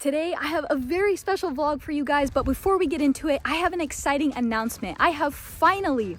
Today I have a very special vlog for you guys, but before we get into it, I have an exciting announcement. I have finally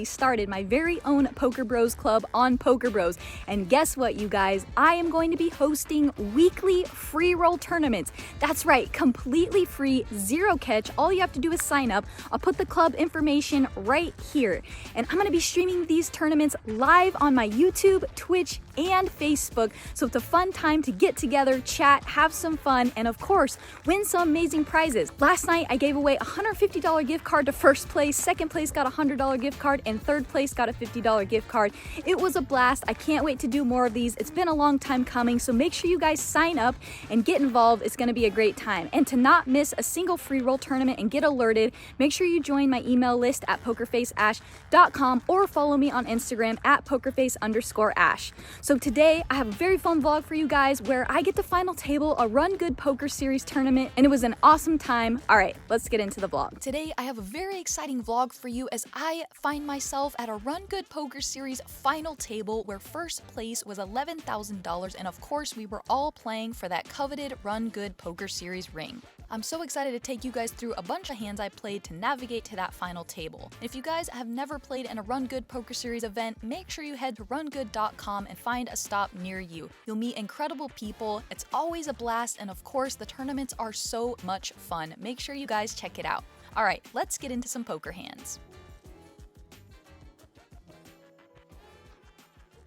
started my very own Poker Bros Club on Poker Bros. And guess what, you guys? I am going to be hosting weekly free roll tournaments. That's right, completely free, zero catch. All you have to do is sign up. I'll put the club information right here. And I'm going to be streaming these tournaments live on my YouTube, Twitch, and Facebook. So it's a fun time to get together, chat, have some fun, and of course, win some amazing prizes. Last night, I gave away a $150 gift card to first place, second place got a $100 gift card, and third place got a $50 gift card. It was a blast. I can't wait to do more of these. It's been a long time coming, so make sure you guys sign up and get involved. It's going to be a great time. And to not miss a single free roll tournament and get alerted, make sure you join my email list at pokerfaceash.com or follow me on Instagram at pokerface_ash. So today, I have a very fun vlog for you guys where I get to final table a RunGood Poker Series tournament, and it was an awesome time. All right, let's get into the vlog. Today, I have a very exciting vlog for you as I find myself at a RunGood Poker Series final table where first place was $11,000, and of course, we were all playing for that coveted RunGood Poker Series ring. I'm so excited to take you guys through a bunch of hands I played to navigate to that final table. If you guys have never played in a RunGood Poker Series event, make sure you head to rungood.com and find a stop near you. You'll meet incredible people, it's always a blast, and of course the tournaments are so much fun. Make sure you guys check it out. Alright, let's get into some poker hands.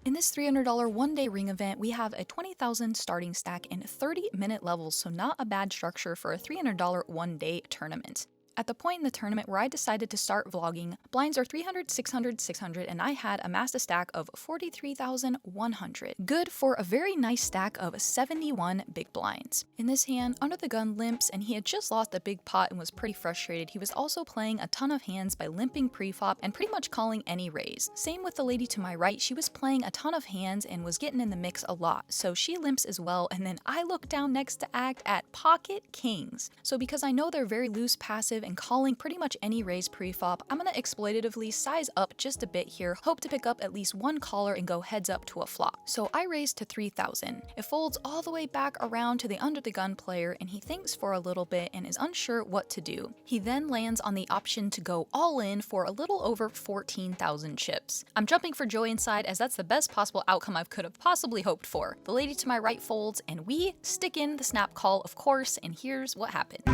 In this $300 one-day ring event, we have a 20,000 starting stack and 30-minute levels, so not a bad structure for a $300 one-day tournament. At the point in the tournament where I decided to start vlogging, blinds are 300, 600, 600, and I had amassed a stack of 43,100. Good for a very nice stack of 71 big blinds. In this hand, under the gun limps, and he had just lost a big pot and was pretty frustrated. He was also playing a ton of hands by limping pre-flop and pretty much calling any raise. Same with the lady to my right, she was playing a ton of hands and was getting in the mix a lot, so she limps as well, and then I look down next to act at pocket kings. So because I know they're very loose passive and calling pretty much any raise pre-flop, I'm gonna exploitatively size up just a bit here, hope to pick up at least one caller and go heads up to a flop. So I raise to 3,000. It folds all the way back around to the under the gun player, and he thinks for a little bit and is unsure what to do. He then lands on the option to go all in for a little over 14,000 chips. I'm jumping for joy inside as that's the best possible outcome I could have possibly hoped for. The lady to my right folds, and we stick in the snap call, of course, and here's what happened.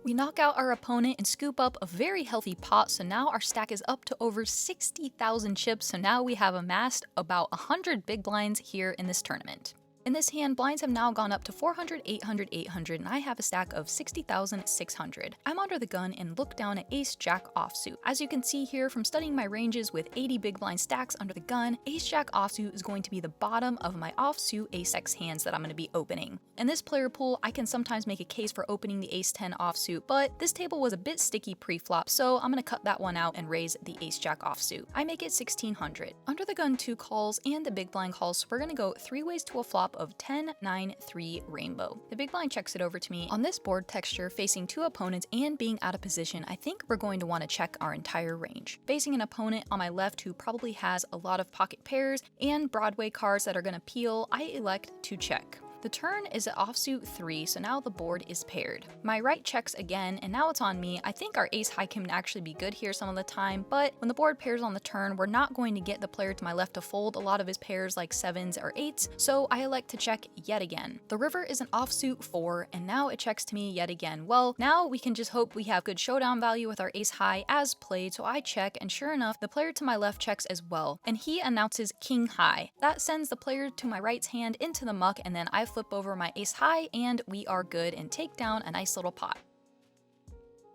We knock out our opponent and scoop up a very healthy pot, so now our stack is up to over 60,000 chips, so now we have amassed about 100 big blinds here in this tournament. In this hand, blinds have now gone up to 400, 800, 800, and I have a stack of 60,600. I'm under the gun and look down at Ace-Jack offsuit. As you can see here from studying my ranges with 80 big blind stacks under the gun, Ace-Jack offsuit is going to be the bottom of my offsuit Ace-X hands that I'm going to be opening. In this player pool, I can sometimes make a case for opening the Ace-10 offsuit, but this table was a bit sticky pre-flop, so I'm going to cut that one out and raise the Ace-Jack offsuit. I make it 1,600. Under the gun 2 calls and the big blind calls, so we're going to go 3 ways to a flop of 10, 9, 3 rainbow. The big blind checks it over to me. On this board texture, facing 2 opponents and being out of position, I think we're going to want to check our entire range. Facing an opponent on my left who probably has a lot of pocket pairs and Broadway cards that are going to peel, I elect to check. The turn is at offsuit 3, so now the board is paired. My right checks again, and now it's on me. I think our ace high can actually be good here some of the time, but when the board pairs on the turn, we're not going to get the player to my left to fold a lot of his pairs like 7s or 8s, so I elect to check yet again. The river is an offsuit 4, and now it checks to me yet again. Well, now we can just hope we have good showdown value with our ace high as played, so I check, and sure enough, the player to my left checks as well, and he announces king high. That sends the player to my right's hand into the muck, and then I flip over my ace high and we are good and take down a nice little pot.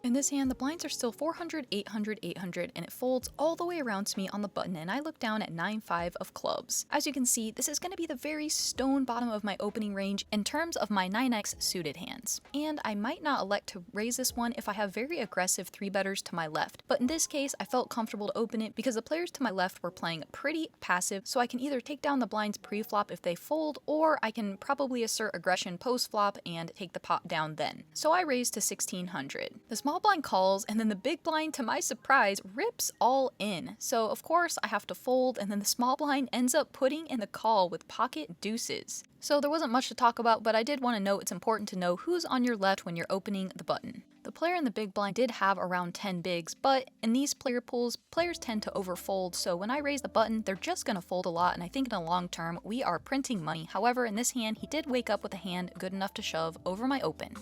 In this hand, the blinds are still 400, 800, 800, and it folds all the way around to me on the button, and I look down at 9-5 of clubs. As you can see, this is going to be the very stone bottom of my opening range in terms of my 9x suited hands. And I might not elect to raise this one if I have very aggressive 3-betters to my left, but in this case, I felt comfortable to open it because the players to my left were playing pretty passive, so I can either take down the blinds pre-flop if they fold, or I can probably assert aggression post-flop and take the pot down then. So I raised to 1,600. The small small blind calls, and then the big blind, to my surprise, rips all in. So of course I have to fold, and then the small blind ends up putting in the call with pocket deuces. So there wasn't much to talk about, but I did want to note it's important to know who's on your left when you're opening the button. The player in the big blind did have around 10 bigs, but in these player pools, players tend to overfold, so when I raise the button, they're just gonna fold a lot, and I think in the long term, we are printing money. However, in this hand, he did wake up with a hand good enough to shove over my open.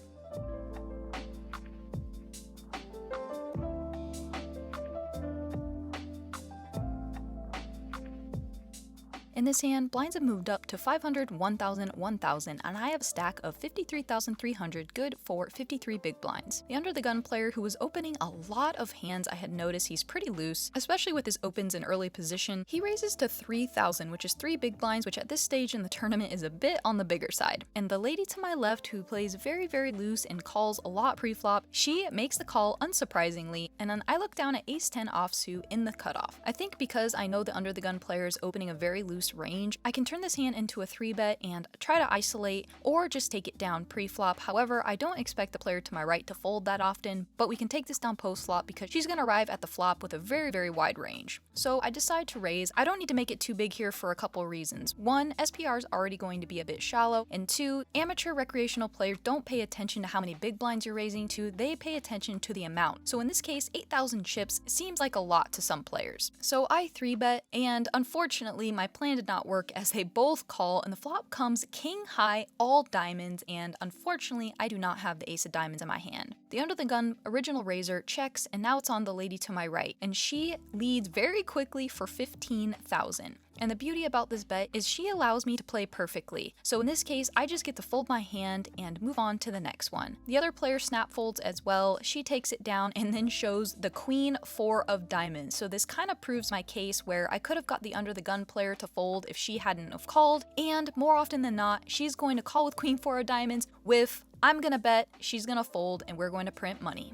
In this hand, blinds have moved up to 500, 1,000, 1,000, and I have a stack of 53,300, good for 53 big blinds. The under the gun player, who was opening a lot of hands, I had noticed he's pretty loose, especially with his opens in early position. He raises to 3,000, which is 3 big blinds, which at this stage in the tournament is a bit on the bigger side. And the lady to my left, who plays very, very loose and calls a lot pre-flop, she makes the call unsurprisingly, and then I look down at ace-10 offsuit in the cutoff. I think because I know the under the gun player is opening a very loose range, I can turn this hand into a 3-bet and try to isolate or just take it down pre-flop. However, I don't expect the player to my right to fold that often, but we can take this down post-flop because she's going to arrive at the flop with a very, very wide range. So I decide to raise. I don't need to make it too big here for a couple reasons. 1, SPR is already going to be a bit shallow, and 2, amateur recreational players don't pay attention to how many big blinds you're raising to, they pay attention to the amount. So in this case, 8,000 chips seems like a lot to some players. So I 3-bet, and unfortunately my plan did not work as they both call, and the flop comes king high, all diamonds, and unfortunately I do not have the ace of diamonds in my hand. The under the gun original raiser checks, and now it's on the lady to my right, and she leads very quickly for 15,000. And the beauty about this bet is she allows me to play perfectly. So in this case, I just get to fold my hand and move on to the next one. The other player snap folds as well. She takes it down and then shows the queen 4 of diamonds. So this kind of proves my case where I could have got the under the gun player to fold if she hadn't have called. And more often than not, she's going to call with queen 4 of diamonds with I'm gonna bet, she's gonna fold, and we're going to print money.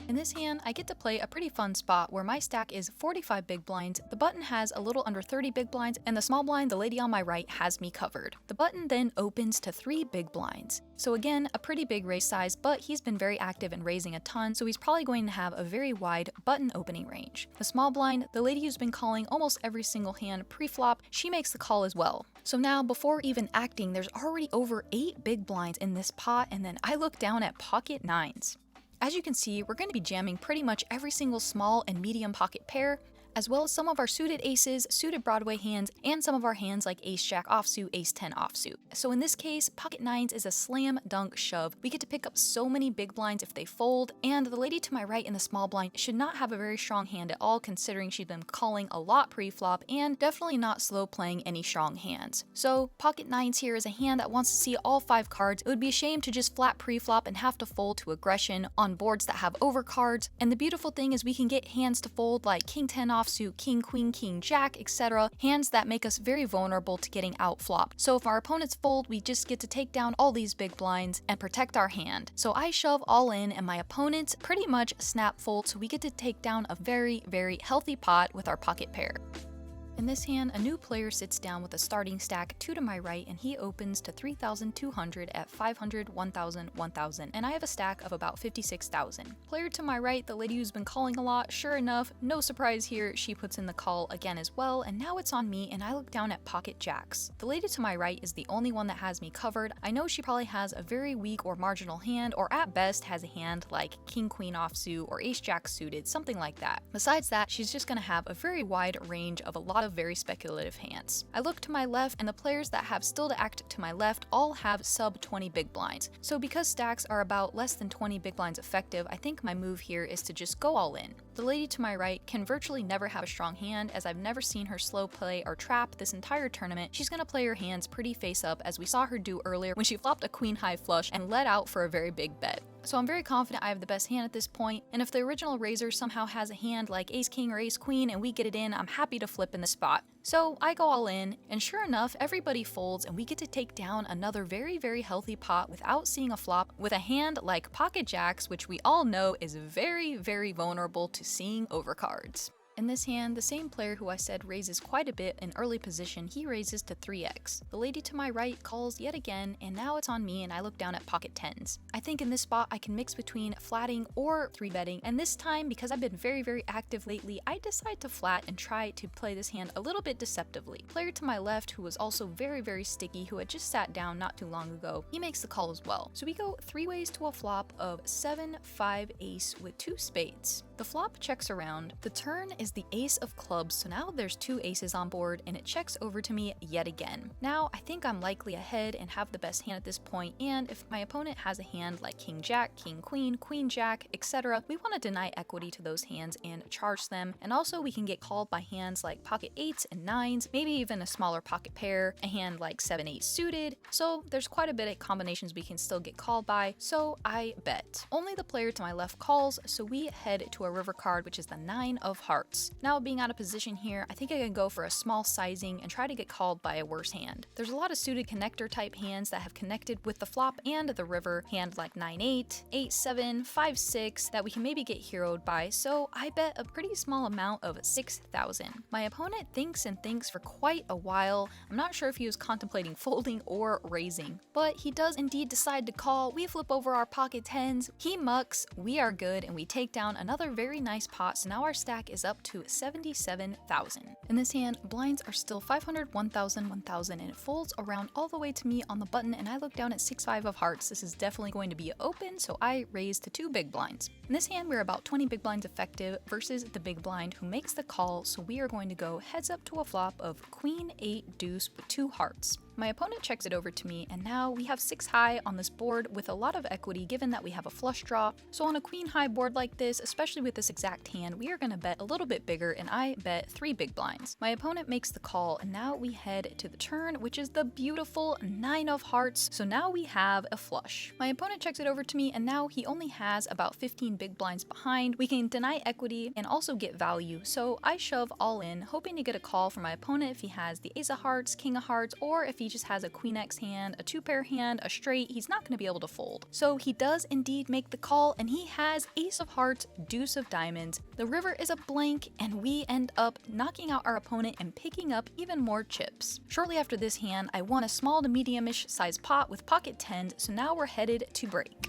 In this hand, I get to play a pretty fun spot where my stack is 45 big blinds, the button has a little under 30 big blinds, and the small blind, the lady on my right, has me covered. The button then opens to 3 big blinds. So again, a pretty big raise size, but he's been very active in raising a ton, so he's probably going to have a very wide button opening range. The small blind, the lady who's been calling almost every single hand pre-flop, she makes the call as well. So now, before even acting, there's already over 8 big blinds in this pot, and then I look down at pocket 9s. As you can see, we're going to be jamming pretty much every single small and medium pocket pair, as well as some of our suited aces, suited Broadway hands, and some of our hands like ace-jack offsuit, ace-10 offsuit. So in this case, pocket 9s is a slam dunk shove. We get to pick up so many big blinds if they fold, and the lady to my right in the small blind should not have a very strong hand at all, considering she's been calling a lot pre-flop and definitely not slow playing any strong hands. So pocket 9s here is a hand that wants to see all 5 cards. It would be a shame to just flat pre-flop and have to fold to aggression on boards that have over cards, and the beautiful thing is we can get hands to fold like king 10 offsuit, king, queen, king, jack, etc. Hands that make us very vulnerable to getting out-flopped. So if our opponents fold, we just get to take down all these big blinds and protect our hand. So I shove all in, and my opponents pretty much snap fold, so we get to take down a very, very healthy pot with our pocket pair. In this hand, a new player sits down with a starting stack 2 to my right, and he opens to 3,200 at 500, 1,000, 1,000, and I have a stack of about 56,000. Player to my right, the lady who's been calling a lot, sure enough, no surprise here, she puts in the call again as well, and now it's on me, and I look down at pocket jacks. The lady to my right is the only one that has me covered. I know she probably has a very weak or marginal hand, or at best has a hand like king, queen offsuit, or ace-jack suited, something like that. Besides that, she's just gonna have a very wide range of a lot of very speculative hands. I look to my left, and the players that have still to act to my left all have sub 20 big blinds. So because stacks are about less than 20 big blinds effective, I think my move here is to just go all in. The lady to my right can virtually never have a strong hand, as I've never seen her slow play or trap this entire tournament. She's gonna play her hands pretty face up, as we saw her do earlier when she flopped a queen high flush and let out for a very big bet. So I'm very confident I have the best hand at this point, and if the original raiser somehow has a hand like ace king or ace queen and we get it in, I'm happy to flip in the spot. So I go all in, and sure enough, everybody folds, and we get to take down another very, very healthy pot without seeing a flop with a hand like pocket jacks, which we all know is very, very vulnerable to seeing overcards. In this hand, the same player who I said raises quite a bit in early position, he raises to 3x. The lady to my right calls yet again, and now it's on me and I look down at pocket 10s. I think in this spot I can mix between flatting or 3-betting, and this time, because I've been very active lately, I decide to flat and try to play this hand a little bit deceptively. Player to my left, who was also very sticky, who had just sat down not too long ago, he makes the call as well. So we go 3 ways to a flop of 7, 5, ace with 2 spades. The flop checks around. The turn is the ace of clubs, so now there's 2 aces on board and it checks over to me yet again. Now I think I'm likely ahead and have the best hand at this point, and if my opponent has a hand like king jack, king queen, queen jack, etc., we want to deny equity to those hands and charge them, and also we can get called by hands like pocket 8s and 9s, maybe even a smaller pocket pair, a hand like 7-8 suited, so there's quite a bit of combinations we can still get called by, so I bet. Only the player to my left calls, so we head to a river card, which is the 9 of hearts. Now being out of position here, I think I can go for a small sizing and try to get called by a worse hand. There's a lot of suited connector type hands that have connected with the flop and the river, hand like 9-8, 8-7, 5-6 that we can maybe get heroed by, so I bet a pretty small amount of 6,000. My opponent thinks and thinks for quite a while. I'm not sure if he was contemplating folding or raising, but he does indeed decide to call. We flip over our pocket 10s, he mucks, we are good, and we take down another very nice pot, so now our stack is up to 77,000. In this hand, blinds are still 500, 1,000, 1,000, and it folds around all the way to me on the button, and I look down at 6-5 of hearts. This is definitely going to be open, so I raise to 2 big blinds. In this hand, we're about 20 big blinds effective versus the big blind who makes the call, so we are going to go heads up to a flop of queen 8 deuce with 2 hearts. My opponent checks it over to me, and now we have 6 high on this board with a lot of equity given that we have a flush draw. So on a queen high board like this, especially with this exact hand, we are going to bet a little bit bigger, and I bet 3 big blinds. My opponent makes the call, and now we head to the turn, which is the beautiful 9 of hearts, so now we have a flush. My opponent checks it over to me, and now he only has about 15 big blinds behind. We can deny equity and also get value, so I shove all in, hoping to get a call from my opponent if he has the ace of hearts, king of hearts, or if he just has a queen X hand, a 2-pair hand, a straight, he's not going to be able to fold. So he does indeed make the call, and he has ace of hearts, deuce of diamonds. The river is a blank, and we end up knocking out our opponent and picking up even more chips. Shortly after this hand, I won a small to medium-ish size pot with pocket 10s, so now we're headed to break.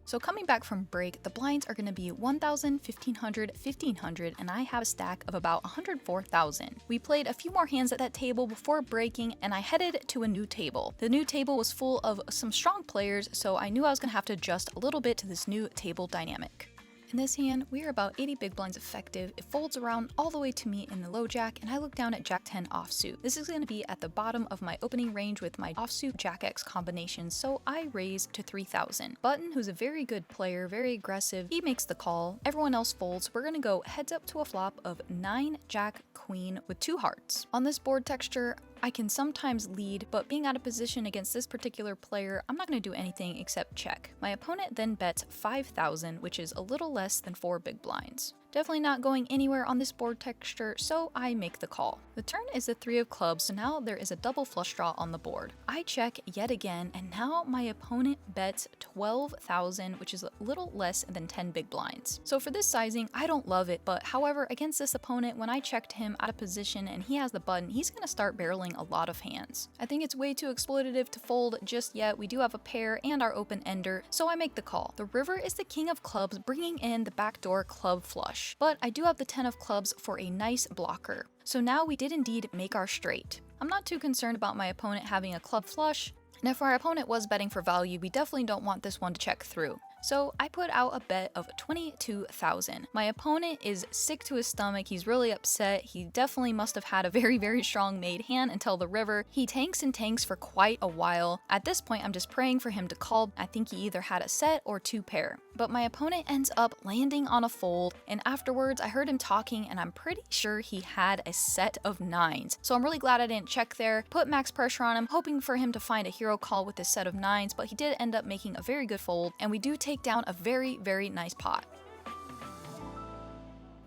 So coming back from break, the blinds are going to be 1,000, 1,500, 1,500, and I have a stack of about 104,000. We played a few more hands at that table before breaking, and I headed to a new table. The new table was full of some strong players, so I knew I was going to have to adjust a little bit to this new table dynamic. In this hand, we are about 80 big blinds effective. It folds around all the way to me in the low jack, and I look down at jack 10 offsuit. This is going to be at the bottom of my opening range with my offsuit jack X combination, so I raise to 3,000. Button, who's a very good player, very aggressive, he makes the call. Everyone else folds. We're going to go heads up to a flop of 9 jack queen with 2 hearts. On this board texture, I can sometimes lead, but being out of position against this particular player, I'm not going to do anything except check. My opponent then bets 5,000, which is a little less than 4 big blinds. Definitely not going anywhere on this board texture, so I make the call. The turn is the 3 of clubs, so now there is a double flush draw on the board. I check yet again, and now my opponent bets 12,000, which is a little less than 10 big blinds. So for this sizing, I don't love it, but however, against this opponent, when I checked him out of position and he has the button, he's going to start barreling a lot of hands. I think it's way too exploitative to fold just yet. We do have a pair and our open ender, so I make the call. The river is the king of clubs, bringing in the backdoor club flush. But I do have the 10 of clubs for a nice blocker. So now we did indeed make our straight. I'm not too concerned about my opponent having a club flush, and if our opponent was betting for value, we definitely don't want this one to check through. So I put out a bet of 22,000. My opponent is sick to his stomach. He's really upset. He definitely must have had a very strong made hand until the river. He tanks and tanks for quite a while. At this point, I'm just praying for him to call. I think he either had a set or 2 pair. But my opponent ends up landing on a fold, and afterwards I heard him talking, and I'm pretty sure he had a set of 9s. So I'm really glad I didn't check there, put max pressure on him, hoping for him to find a hero call with this set of 9s, but he did end up making a very good fold, and we do take down a very nice pot.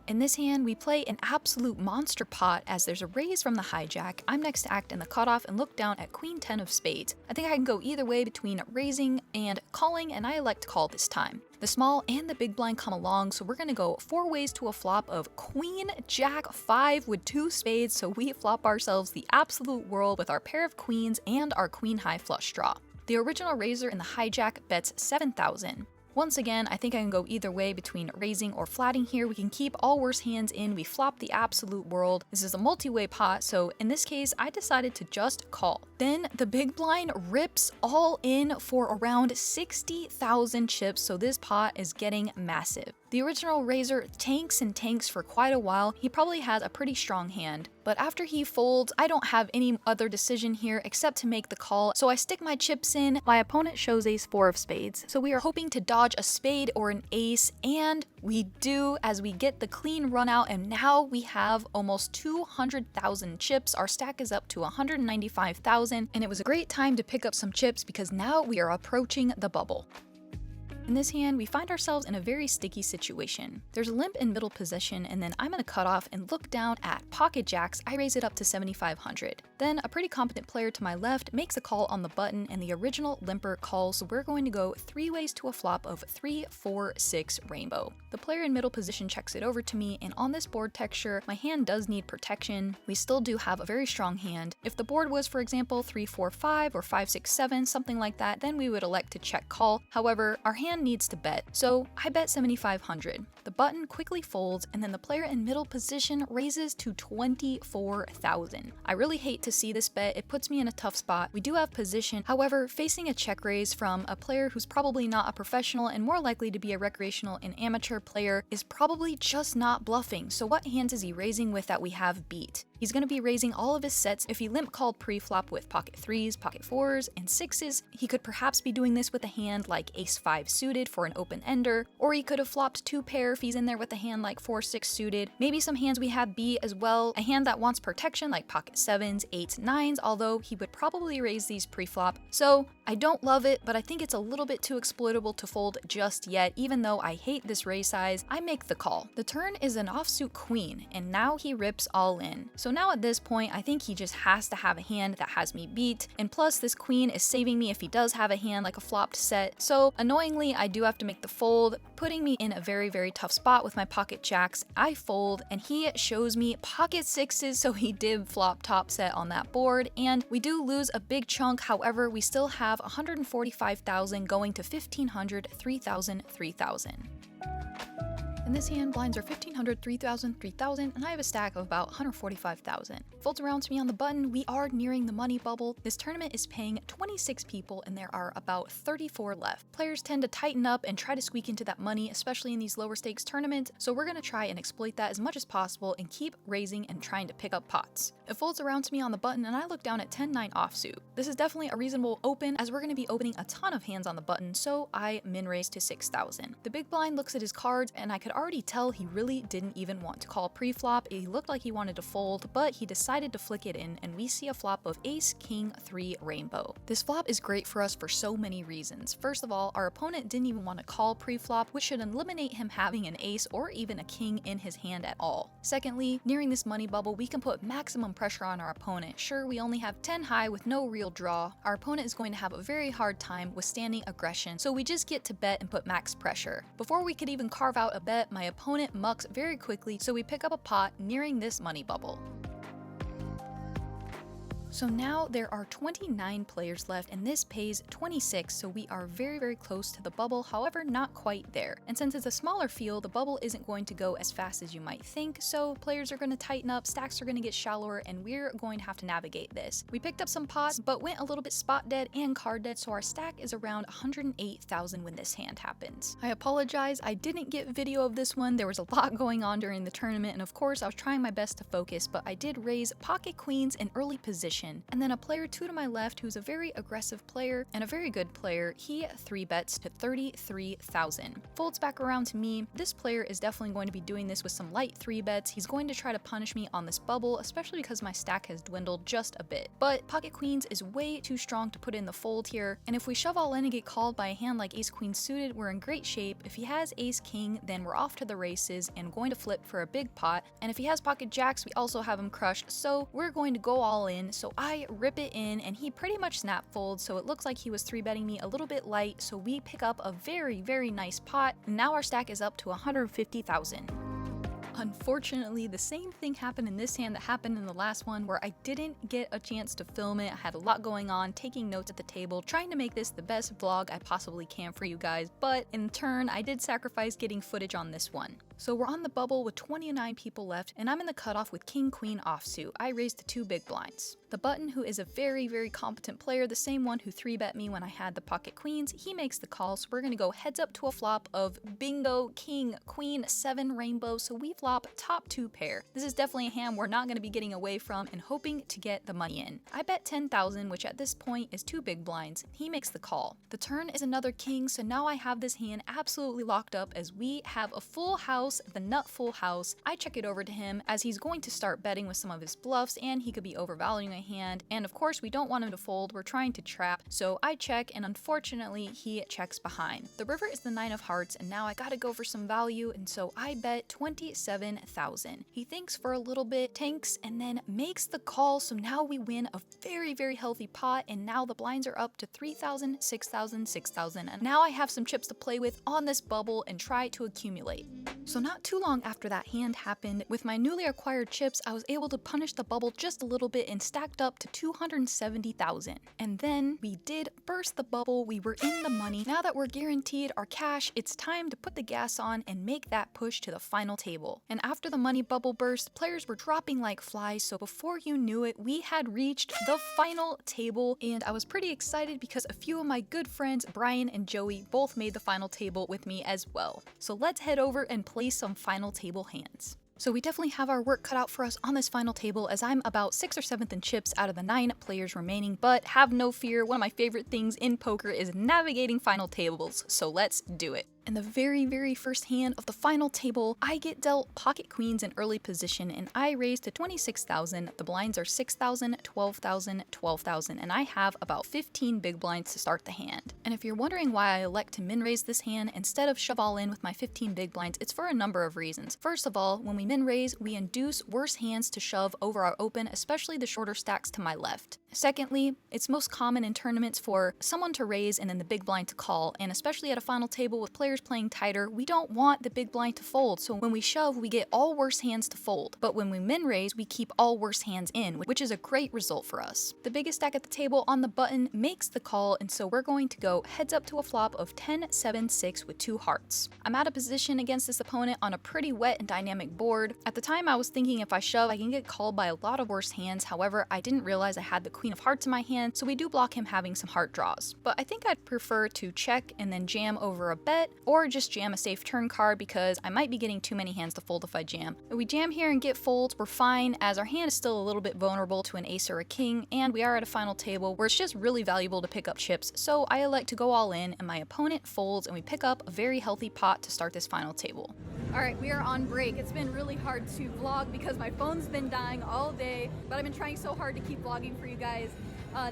In this hand, we play an absolute monster pot as there's a raise from the hijack. I'm next to act in the cutoff and look down at queen 10 of spades. I think I can go either way between raising and calling, and I elect to call this time. The small and the big blind come along, so we're gonna go 4 ways to a flop of Queen Jack 5 with 2 spades, so we flop ourselves the absolute world with our pair of queens and our queen high flush draw. The original raiser in the hijack bets 7,000. Once again, I think I can go either way between raising or flatting here. We can keep all worse hands in. We flop the absolute world. This is a multi-way pot, so in this case, I decided to just call. Then the big blind rips all in for around 60,000 chips, so this pot is getting massive. The original raiser tanks and tanks for quite a while. He probably has a pretty strong hand, but after he folds, I don't have any other decision here except to make the call, so I stick my chips in. My opponent shows ace 4 of spades, so we are hoping to dodge a spade or an ace, and we do as we get the clean run out, and now we have almost 200,000 chips. Our stack is up to 195,000, and it was a great time to pick up some chips because now we are approaching the bubble. In this hand, we find ourselves in a very sticky situation. There's a limp in middle position, and then I'm gonna cut off and look down at pocket jacks. I raise it up to 7,500. Then a pretty competent player to my left makes a call on the button, and the original limper calls, so we're going to go 3 ways to a flop of 3, 4, 6 rainbow. The player in middle position checks it over to me, and on this board texture, my hand does need protection. We still do have a very strong hand. If the board was, for example, 3, 4, 5 or 5, 6, 7, something like that, then we would elect to check call. However, our hand needs to bet, so I bet 7,500. The button quickly folds, and then the player in middle position raises to 24,000. I really hate to see this bet. It puts me in a tough spot. We do have position, however, facing a check raise from a player who's probably not a professional and more likely to be a recreational and amateur player is probably just not bluffing. So what hands is he raising with that we have beat? He's going to be raising all of his sets. If he limp called pre-flop with pocket 3s, pocket 4s, and 6s, he could perhaps be doing this with a hand like ace 5 suited for an open ender, or he could have flopped 2 pair if he's in there with a hand like 4-6 suited. Maybe some hands we have B as well, a hand that wants protection like pocket 7s, 8s, 9s, although he would probably raise these pre-flop. So I don't love it, but I think it's a little bit too exploitable to fold just yet. Even though I hate this raise size, I make the call. The turn is an offsuit queen, and now he rips all in. So now at this point, I think he just has to have a hand that has me beat, and plus this queen is saving me if he does have a hand like a flopped set. So annoyingly, I do have to make the fold, putting me in a very, very tough spot with my pocket jacks. I fold, and he shows me pocket 6s, so he did flop top set on that board, and we do lose a big chunk. However, we still have 145,000 going to 1,500, 3,000, 3,000. In this hand, blinds are 1,500, 3,000, 3,000, and I have a stack of about 145,000. Folds around to me on the button. We are nearing the money bubble. This tournament is paying 26 people, and there are about 34 left. Players tend to tighten up and try to squeak into that money, especially in these lower stakes tournaments, so we're going to try and exploit that as much as possible and keep raising and trying to pick up pots. It folds around to me on the button, and I look down at 10-9 offsuit. This is definitely a reasonable open, as we're going to be opening a ton of hands on the button, so I min raise to 6,000. The big blind looks at his cards, and I could already tell he really didn't even want to call pre-flop. He looked like he wanted to fold, but he decided to flick it in, and we see a flop of ace, king, 3 rainbow. This flop is great for us for so many reasons. First of all, our opponent didn't even want to call pre-flop, which should eliminate him having an ace or even a king in his hand at all. Secondly, nearing this money bubble, we can put maximum pressure on our opponent. Sure, we only have 10 high with no real draw. Our opponent is going to have a very hard time withstanding aggression, so we just get to bet and put max pressure. Before we could even carve out a bet, my opponent mucks very quickly, so we pick up a pot nearing this money bubble. So now there are 29 players left, and this pays 26, so we are very, very close to the bubble, however not quite there. And since it's a smaller field, the bubble isn't going to go as fast as you might think, so players are going to tighten up, stacks are going to get shallower, and we're going to have to navigate this. We picked up some pots, but went a little bit spot dead and card dead, so our stack is around 108,000 when this hand happens. I apologize, I didn't get video of this one. There was a lot going on during the tournament, and of course I was trying my best to focus, but I did raise pocket queens in early position. And then a player 2 to my left, who's a very aggressive player and a very good player, he 3-bets to 33,000. Folds back around to me. This player is definitely going to be doing this with some light 3-bets. He's going to try to punish me on this bubble, especially because my stack has dwindled just a bit. But pocket queens is way too strong to put in the fold here, and if we shove all in and get called by a hand like ace queen suited, we're in great shape. If he has ace king, then we're off to the races and going to flip for a big pot, and if he has pocket jacks, we also have him crushed, so we're going to go all in. So So I rip it in and he pretty much snap folds, so it looks like he was 3-betting me a little bit light, so we pick up a very, very nice pot, and now our stack is up to 150,000. Unfortunately, the same thing happened in this hand that happened in the last one, where I didn't get a chance to film it. I had a lot going on, taking notes at the table, trying to make this the best vlog I possibly can for you guys, but in turn, I did sacrifice getting footage on this one. So we're on the bubble with 29 people left, and I'm in the cutoff with King Queen offsuit. I raised the 2 big blinds. The button, who is a very, very competent player, the same one who 3-bet me when I had the pocket queens, he makes the call, so we're gonna go heads up to a flop of bingo, king, queen, 7 rainbow, so we flop top 2 pair. This is definitely a hand we're not gonna be getting away from and hoping to get the money in. I bet 10,000, which at this point is 2 big blinds. He makes the call. The turn is another king, so now I have this hand absolutely locked up as we have a full house, the nut full house. I check it over to him as he's going to start betting with some of his bluffs, and he could be overvaluing a hand, and of course we don't want him to fold, we're trying to trap, so I check, and unfortunately he checks behind. The river is the 9 of hearts, and now I gotta go for some value, and so I bet 27,000. He thinks for a little bit, tanks, and then makes the call, so now we win a very, very healthy pot, and now the blinds are up to 3,000, 6,000, 6,000, and now I have some chips to play with on this bubble and try to accumulate. So not too long after that hand happened, with my newly acquired chips, I was able to punish the bubble just a little bit and stacked up to 270,000. And then we did burst the bubble, we were in the money. Now that we're guaranteed our cash, it's time to put the gas on and make that push to the final table. And after the money bubble burst, players were dropping like flies, so before you knew it, we had reached the final table, and I was pretty excited because a few of my good friends, Brian and Joey, both made the final table with me as well. So let's head over and play some final table hands. So we definitely have our work cut out for us on this final table, as I'm about 6th or 7th in chips out of the 9 players remaining, but have no fear, one of my favorite things in poker is navigating final tables, so let's do it. In the very, very first hand of the final table, I get dealt pocket queens in early position, and I raise to 26,000. The blinds are 6,000, 12,000, 12,000, and I have about 15 big blinds to start the hand. And if you're wondering why I elect to min raise this hand instead of shove all in with my 15 big blinds, it's for a number of reasons. First of all, when we min raise, we induce worse hands to shove over our open, especially the shorter stacks to my left. Secondly, it's most common in tournaments for someone to raise and then the big blind to call, and especially at a final table with players playing tighter, we don't want the big blind to fold, so when we shove, we get all worse hands to fold. But when we min raise, we keep all worse hands in, which is a great result for us. The biggest stack at the table on the button makes the call, and so we're going to go heads up to a flop of 10, 7, 6 with 2 hearts. I'm out of position against this opponent on a pretty wet and dynamic board. At the time, I was thinking if I shove, I can get called by a lot of worse hands. However, I didn't realize I had the Queen of Hearts in my hand, so we do block him having some heart draws. But I think I'd prefer to check and then jam over a bet, or just jam a safe turn card because I might be getting too many hands to fold if I jam. If we jam here and get folds, we're fine, as our hand is still a little bit vulnerable to an ace or a king, and we are at a final table where it's just really valuable to pick up chips, so I elect to go all in, and my opponent folds, and we pick up a very healthy pot to start this final table. Alright, we are on break. It's been really hard to vlog because my phone's been dying all day, but I've been trying so hard to keep vlogging for you guys.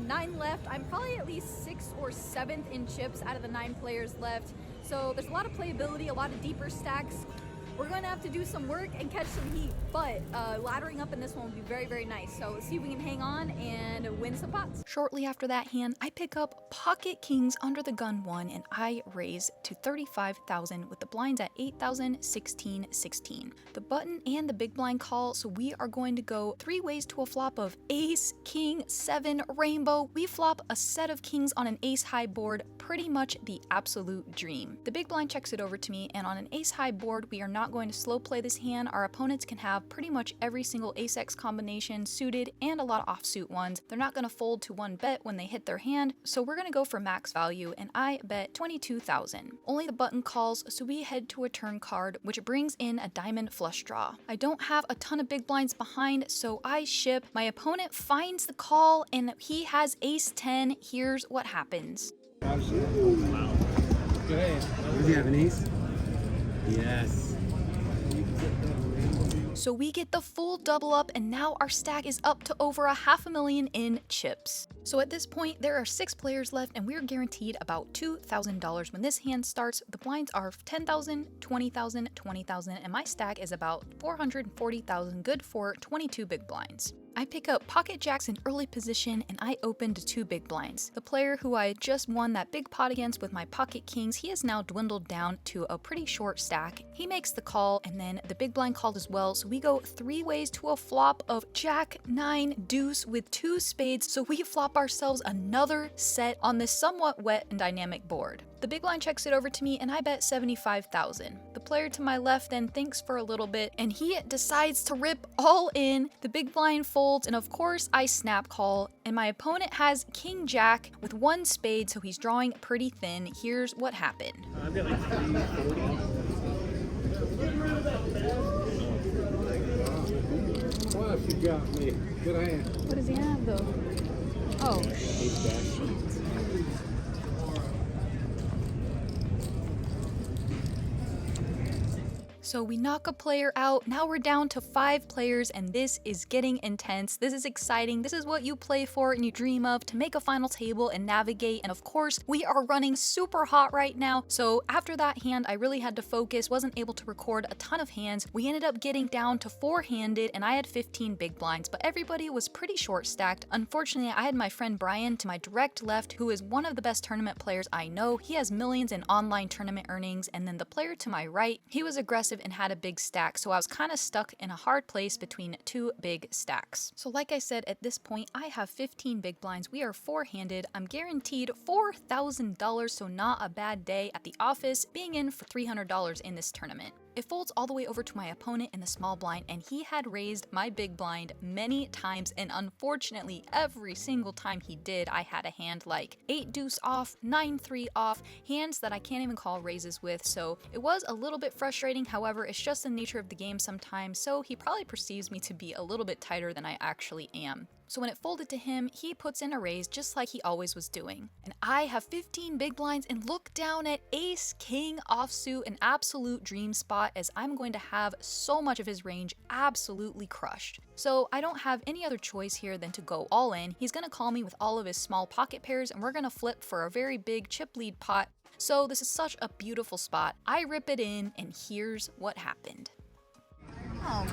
9 left. I'm probably at least 6th or 7th in chips out of the 9 players left. So there's a lot of playability, a lot of deeper stacks. We're going to have to do some work and catch some heat, but laddering up in this one will be very, very nice. So let's see if we can hang on and win some pots. Shortly after that hand, I pick up pocket kings under the gun 1, and I raise to 35,000 with the blinds at 8,000, 16, 16. The button and the big blind call, so we are going to go 3 ways to a flop of ace, king, 7, rainbow. We flop a set of kings on an ace high board, pretty much the absolute dream. The big blind checks it over to me, and on an ace high board, we are not going to slow play this hand. Our opponents can have pretty much every single ace-x combination suited and a lot of offsuit ones. They're not going to fold to 1 bet when they hit their hand, so we're going to go for max value, and I bet 22,000. Only the button calls, so we head to a turn card, which brings in a diamond flush draw. I don't have a ton of big blinds behind, so I ship. My opponent finds the call, and he has ace 10. Here's what happens. Wow. Good. Does he have an ace? Yes. So we get the full double up, and now our stack is up to over $500,000 in chips. So at this point, there are 6 players left, and we're guaranteed about $2,000 when this hand starts. The blinds are 10,000, 20,000, 20,000, and my stack is about 440,000, good for 22 big blinds. I pick up pocket jacks in early position and I open to 2 big blinds. The player who I just won that big pot against with my pocket kings, he has now dwindled down to a pretty short stack. He makes the call and then the big blind called as well, so we go 3 ways to a flop of jack, 9, deuce with 2 spades, so we flop ourselves another set on this somewhat wet and dynamic board. The big blind checks it over to me and I bet 75,000. The player to my left then thinks for a little bit and he decides to rip all in. The big blind folds and of course I snap call, and my opponent has king jack with 1 spade, so he's drawing pretty thin. Here's what happened. I've got like 340. Well, she got me. Good hand. What does he have though? Oh, shit. So we knock a player out, now we're down to 5 players and this is getting intense. This is exciting, this is what you play for and you dream of, to make a final table and navigate, and of course we are running super hot right now. So after that hand I really had to focus, wasn't able to record a ton of hands. We ended up getting down to 4-handed and I had 15 big blinds, but everybody was pretty short stacked. Unfortunately I had my friend Brian to my direct left, who is one of the best tournament players I know. He has millions in online tournament earnings, and then the player to my right, he was aggressive and had a big stack, so I was kind of stuck in a hard place between 2 big stacks. So like I said, at this point I have 15 big blinds, we are 4-handed, I'm guaranteed $4,000, so not a bad day at the office, being in for $300 in this tournament. It folds all the way over to my opponent in the small blind, and he had raised my big blind many times, and unfortunately every single time he did I had a hand like 8 deuce off, 9-3 off, hands that I can't even call raises with, so it was a little bit frustrating. However, it's just the nature of the game sometimes, so he probably perceives me to be a little bit tighter than I actually am. So when it folded to him, he puts in a raise just like he always was doing. And I have 15 big blinds and look down at ace king offsuit, an absolute dream spot, as I'm going to have so much of his range absolutely crushed. So I don't have any other choice here than to go all in. He's gonna call me with all of his small pocket pairs and we're gonna flip for a very big chip lead pot. So this is such a beautiful spot. I rip it in and here's what happened. Oh.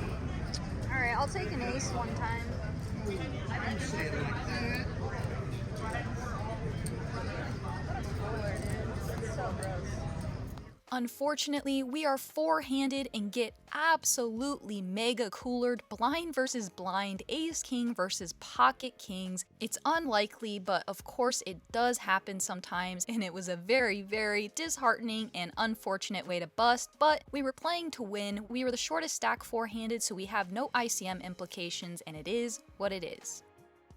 Alright, I'll take an ace one time. Unfortunately, we are 4-handed and get absolutely mega coolered. Blind versus blind, ace king versus pocket kings. It's unlikely, but of course it does happen sometimes, and it was a very, very disheartening and unfortunate way to bust, but we were playing to win. We were the shortest stack 4-handed, so we have no ICM implications, and it is what it is.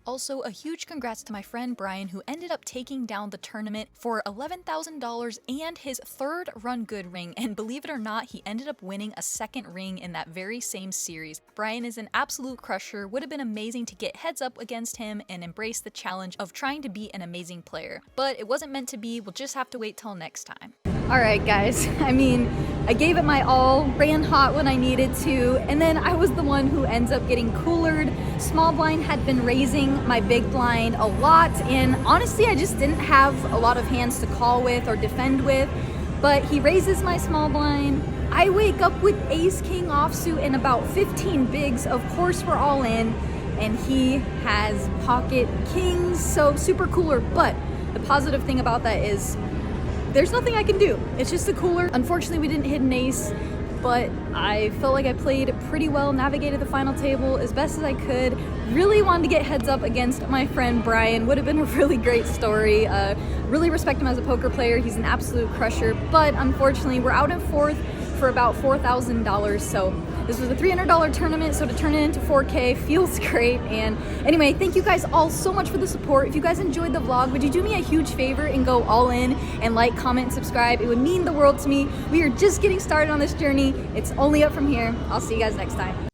Also, a huge congrats to my friend Brian, who ended up taking down the tournament for $11,000 and his 3rd RunGood ring, and believe it or not, he ended up winning a 2nd ring in that very same series. Brian is an absolute crusher. Would have been amazing to get heads up against him and embrace the challenge of trying to be an amazing player, but it wasn't meant to be. We'll just have to wait till next time. Alright guys, I mean, I gave it my all, ran hot when I needed to, and then I was the one who ends up getting coolered. Small blind had been raising my big blind a lot, and honestly I just didn't have a lot of hands to call with or defend with, but he raises my small blind. I wake up with ace king offsuit and about 15 bigs. Of course we're all in, and he has pocket kings, so super cooler. But the positive thing about that is there's nothing I can do. It's just a cooler. Unfortunately, we didn't hit an ace, but I felt like I played pretty well, navigated the final table as best as I could. Really wanted to get heads up against my friend Brian. Would have been a really great story. Really respect him as a poker player. He's an absolute crusher, but unfortunately, we're out in 4th for about $4,000. So this was a $300 tournament, so to turn it into 4K feels great. And anyway, thank you guys all so much for the support. If you guys enjoyed the vlog, would you do me a huge favor and go all in and like, comment, and subscribe? It would mean the world to me. We are just getting started on this journey. It's only up from here. I'll see you guys next time.